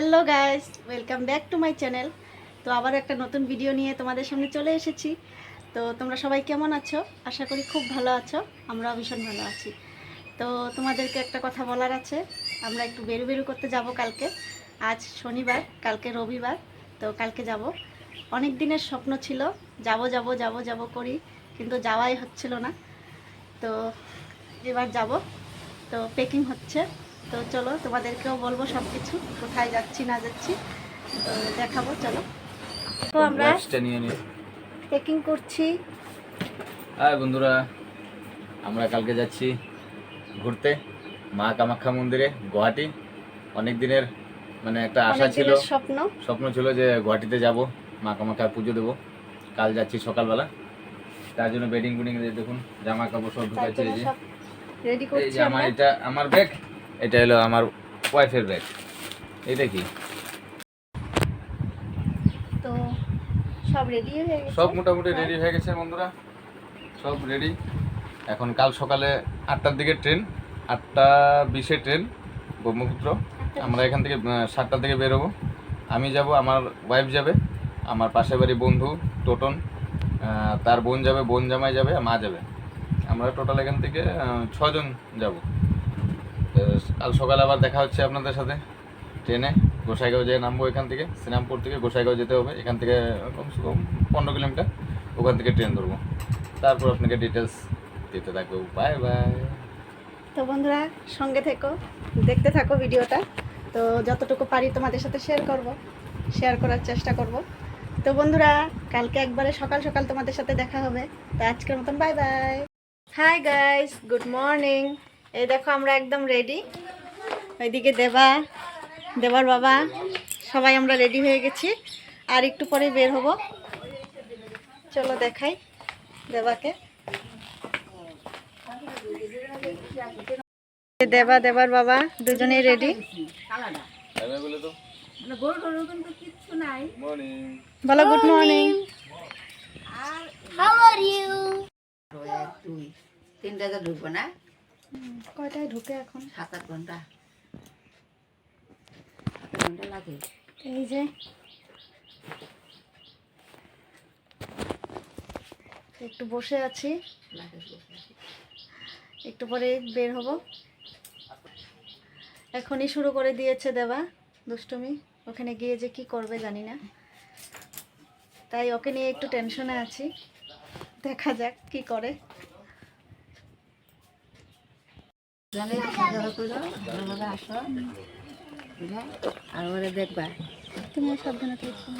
Hello guys, welcome back to my channel. তো আবার একটা নতুন ভিডিও নিয়ে তোমাদের সামনে চলে এসেছি। তো তোমরা সবাই কেমন আছো? আশা করি খুব ভালো আছো। আমরাও ভীষণ ভালো আছি। তো তোমাদেরকে একটা কথা বলার আছে। আমরা একটু বেরু করতে যাব কালকে। আজ শনিবার, কালকে রবিবার। তো কালকে যাব। অনেক দিনের স্বপ্ন ছিল, যাব করি, কিন্তু যাওয়াই হচ্ছিল না। তো এবার যাব। তো প্যাকিং হচ্ছে। তো চলো তোমাদেরকেও বলবো সব কিছু, কোথায় যাচ্ছি না যাচ্ছি তো দেখাবো। চলো, তো আমরা প্যাকিং করছি। হাই বন্ধুরা, আমরা কালকে যাচ্ছি ঘুরতে মা কামাখ্যা মন্দিরে, গুয়াহাটি। অনেক দিনের একটা আশা ছিল, স্বপ্ন ছিল যে গুয়াহাটিতে যাব, মা কামাখ্যার পুজো দেবো। কাল যাচ্ছি সকালবেলা, তার জন্য বেডিং দেখুন, জামা কাপড় সব ঢুকাচ্ছি। এই যে আমার ব্যাগ, এটা হলো আমার ওয়াইফের ব্যাগ। এইটা কি, তো সব রেডি হয়ে গেছে, সব মোটামুটি রেডি হয়ে গেছে বন্ধুরা, সব রেডি। এখন কাল সকালে 8টার দিকে ট্রেন, 8:20-এ ট্রেন ব্রহ্মপুত্র। আমরা এখান থেকে 7টার দিকে বেরোবো। আমি যাব, আমার ওয়াইফ যাবে, আমার পাশের বাড়ি বন্ধু টোটন, তার বোন যাবে, বোন জামাই যাবে, মা যাবে। আমরা টোটাল এখান থেকে 6জন যাব। কাল সকালে আবার দেখা হচ্ছে আপনাদের সাথে ট্রেনে। গোসাইগাঁও যেয়ে নামবো, এখান থেকে শ্রীরামপুর থেকে গোসাইগাঁও যেতে হবে, এখান থেকে কমসে কম 15 কিলোমিটার। ওখান থেকে ট্রেন ধরবো, তারপর আপনাকে ডিটেলস দিতে থাকবো। Bye bye. তো বন্ধুরা সঙ্গে থেকো, দেখতে থাকো ভিডিওটা। তো যতটুকু পারি তোমাদের সাথে শেয়ার করার চেষ্টা করব। তো বন্ধুরা কালকে একবারে সকাল সকাল তোমাদের সাথে দেখা হবে। তো আজকের মতন bye bye. Hi guys, good morning. এই দেখো আমরা একদম রেডি। ওইদিকে দেবার বাবা সবাই আমরা রেডি হয়ে গেছি, আর একটু পরে বের হব। চলো দেখাই দেবাকে। দেবার বাবা দুজনেই রেডি। বলো গুড মর্নিং। তিনটাতে ঢুকবো না? কয়টায় ঢুকে এখন? 7-8 ঘন্টা লাগে। এই যে একটু বসে আছি, একটু পরে বের হব। এখনই শুরু করে দিয়েছে দেবা দুষ্টুমি। ওখানে গিয়ে যে কি করবে জানি না, তাই ওকে নিয়ে একটু টেনশনে আছি। দেখা যাক কি করে। আসো আর ওরা দেখবা, তুমি সাবধানে থাকছো।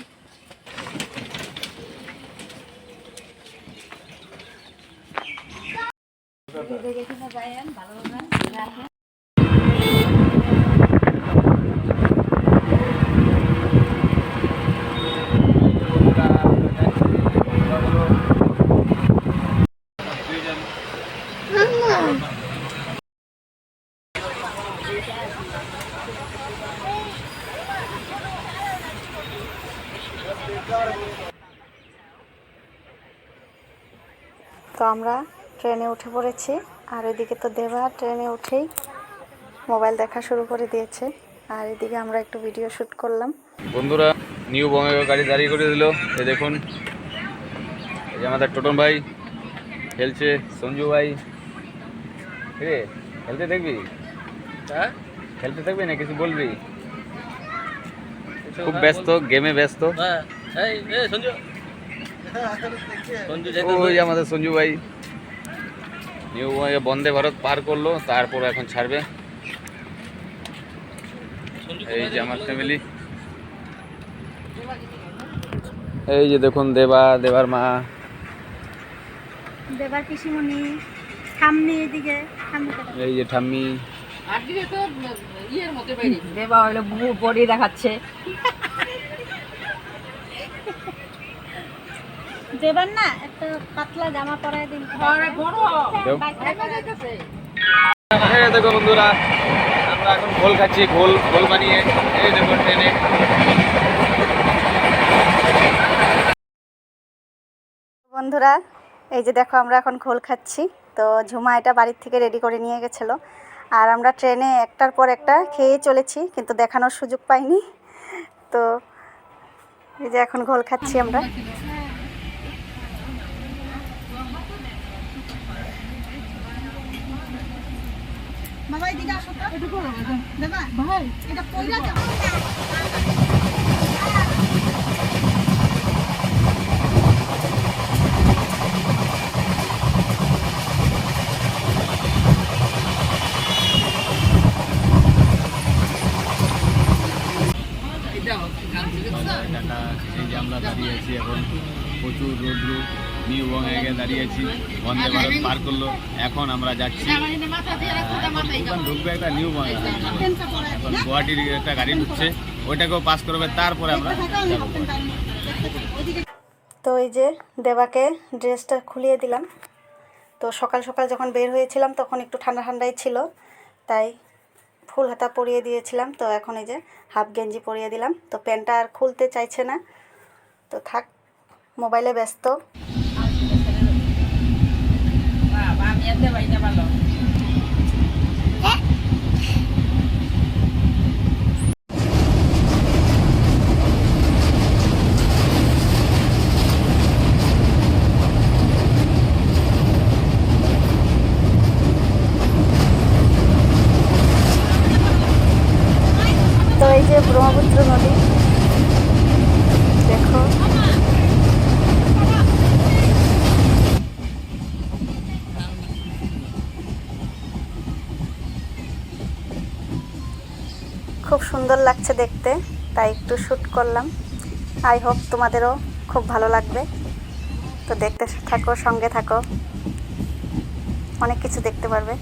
তো আমরা ট্রেনে উঠে পড়েছি, আর এদিকে তো দেবা ট্রেনে উঠেই মোবাইল দেখা শুরু করে দিয়েছে, আর এদিকে আমরা একটু ভিডিও শ্যুট করলাম। বন্ধুরা নিউ বঙ্গাইগাঁও গাড়ি দাঁড়িয়ে করে দিল। এই দেখুন, এই যে আমাদের টোটন ভাই খেলছে, সঞ্জু ভাই। রে খেলতে দেখবি? হ্যাঁ খেলতে থাকবি না কিছু বলবি? খুব ব্যস্ত, গেমে ব্যস্ত। ওই আমাদের সঞ্জু ভাই নিউ বন্দে ভারত পার করলো, তারপর এখন ছাড়বে। এই যে আমার ফ্যামিলি, এই যে দেখুন দেবার মা, দেবার পিসিমণি, ঠাম্মি, এদিকে এই যে ঠাম্মি। দেবা হইলো বডি দেখাচ্ছে। দেবার না একটা পাতলা জামা পরায় দিন। দেখো বন্ধুরা, আমরা এখন ঘোল খাচ্ছি, ঘোল বানিয়ে। এই দেখুন ট্রেনে। বন্ধুরা এই যে দেখো আমরা এখন ঘোল খাচ্ছি। তো ঝুমা এটা বাড়ির থেকে রেডি করে নিয়ে গেছিলো, আর আমরা ট্রেনে একটার পর একটা খেয়ে চলেছি, কিন্তু দেখানোর সুযোগ পাইনি। তো এই যে এখন ঘোল খাচ্ছি আমরা। বাবা এদিকে আসো তো, একটু করো দাদা ভাই, এটা কইরা যাও। এই যে আমরা দাঁড়িয়ে আছি এখন, প্রচুর রৌদ্র, নিউ বঙ্গে দাঁড়িয়ে আছি। বন্দে ভারত পার করলো, এখন আমরা যাচ্ছি, এখন ঢুকবে একটা নিউ বঙ্গে। এখন গুয়াহাটির একটা গাড়ি ঢুকছে, ওইটাকেও পাস করবে, তারপরে আমরা যাবো। তো এই যে দেবাকে ড্রেসটা খুলিয়ে দিলাম। তো সকাল সকাল যখন বের হয়েছিলাম তখন একটু ঠান্ডা ঠান্ডাই ছিল, তাই ফুল হাতা পরিয়ে দিয়েছিলাম। তো এখন এই যে হাফ গেঞ্জি পরিয়ে দিলাম। তো প্যান্টটা আর খুলতে চাইছে না, তো থাক, মোবাইলে ব্যস্ত। তো এই যে ব্রহ্মপুত্র নদী দেখো, খুব সুন্দর লাগছে দেখতে, তাই একটু শ্যুট করলাম। আই হোপ তোমাদেরও খুব ভালো লাগবে। তো দেখতে থাকো, সঙ্গে থাকো, অনেক কিছু দেখতে পারবে।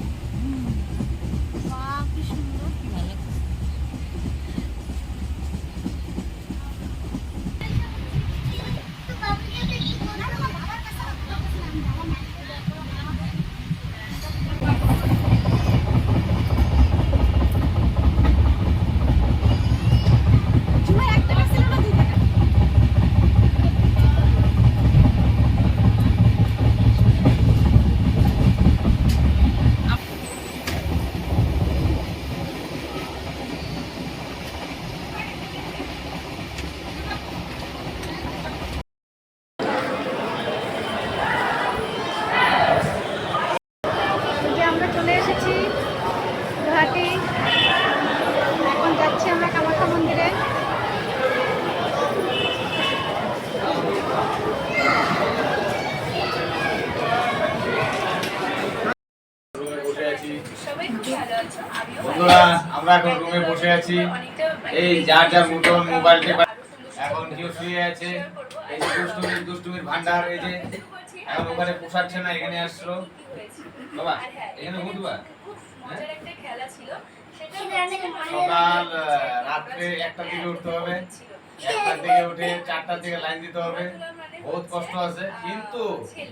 আমরা চলে এসেছি গুয়াহাটি, এখন যাচ্ছি আমরা কামাখ্যা মন্দিরে। বন্ধুরা, আমরা এখন রুমে বসে আছি, এই যার যার মতন মোবাইল টেপা। এখন কেউ শুয়ে আছে, এই যে দুষ্টুমির ভান্ডার, এই যে এখন ওখানে পোষাচ্ছে না, এখানে আসলো। বাবা এখানে বুঝবা সকাল রাত্রে 1টার দিকে উঠতে হবে, 1টার দিকে উঠে 4টার দিকে লাইন দিতে হবে। বহুত কষ্ট আছে, কিন্তু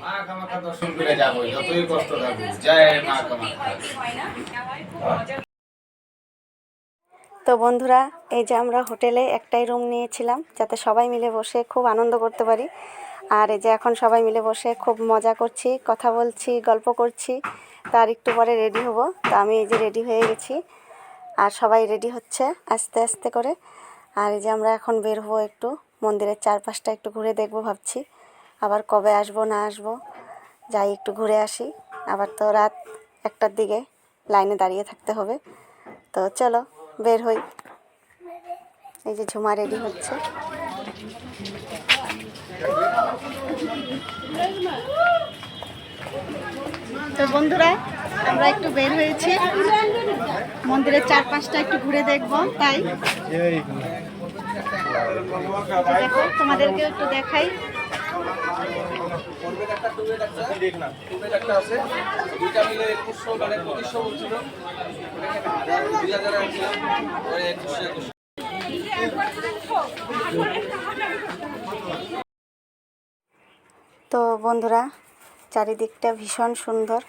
মা কামাখ্যা দর্শন করে যাবো, যতই কষ্ট থাকুক। জয় মা কামাখ্যা। তো বন্ধুরা, এই যে আমরা হোটেলে একটাই রুম নিয়েছিলাম যাতে সবাই মিলে বসে খুব আনন্দ করতে পারি। আর এই যে এখন সবাই মিলে বসে খুব মজা করছি, কথা বলছি, গল্প করছি। তার একটু পরে রেডি হব। তো আমি এই যে রেডি হয়ে গেছি, আর সবাই রেডি হচ্ছে আস্তে আস্তে করে। আর এই যে আমরা এখন বের হবো, একটু মন্দিরের চারপাশটা একটু ঘুরে দেখবো ভাবছি। আবার কবে আসবো না আসবো, যাই একটু ঘুরে আসি। আবার তো রাত 1টার দিকে লাইনে দাঁড়িয়ে থাকতে হবে। তো চলো বের হই। এই যে ঝুমা রেডি হচ্ছে। তো বন্ধুরা, আমরা একটু বের হয়েছি, মন্দিরের চারপাশটা একটু ঘুরে দেখবো, তাই দেখো তোমাদেরকে একটু দেখাই। তো বন্ধুরা, চারিদিকটা ভীষণ সুন্দর,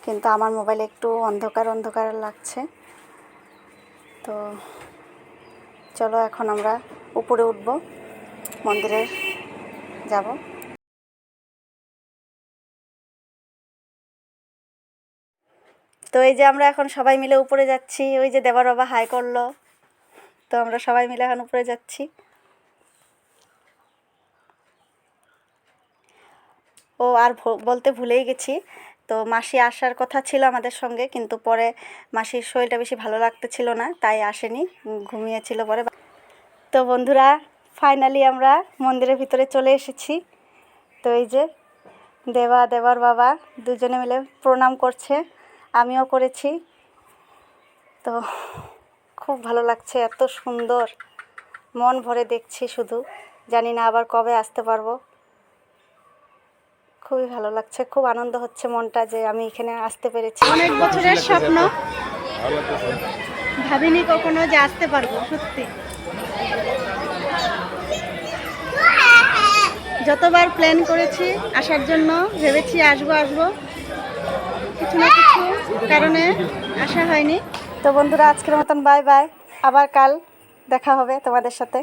কিন্তু আমার মোবাইলে একটু অন্ধকার অন্ধকার লাগছে। তো চলো এখন আমরা উপরে উঠব, মন্দিরে যাব। তো এই যে আমরা এখন সবাই মিলে উপরে যাচ্ছি। ওই যে দেবার বাবা হাই করলো। তো আমরা সবাই মিলে এখন উপরে যাচ্ছি। ও আর বলতে ভুলেই গেছি, তো মাসি আসার কথা ছিল আমাদের সঙ্গে, কিন্তু পরে মাসির শরীরটা বেশি ভালো লাগতেছিল না, তাই আসেনি, ঘুমিয়েছিল পরে। তো বন্ধুরা, ফাইনালি আমরা মন্দিরের ভিতরে চলে এসেছি। তো এই যে দেবার বাবা দুজনে মিলে প্রণাম করছে, আমিও করেছি। তো খুব ভালো লাগছে, এত সুন্দর, মন ভরে দেখছি শুধু, জানি না আবার কবে আসতে পারবো। খুবই ভালো লাগছে, খুব আনন্দ হচ্ছে মনটা যে আমি এখানে আসতে পেরেছি। অনেক বছরের স্বপ্ন, ভাবিনি কখনো যে আসতে পারবো। সত্যি যতবার প্ল্যান করেছি আসার জন্য, ভেবেছি আসবো, কিছু না কিছু কারণে আসা হয়নি। তো বন্ধুরা, আজকের মতন বাই বাই, আবার কাল দেখা হবে তোমাদের সাথে।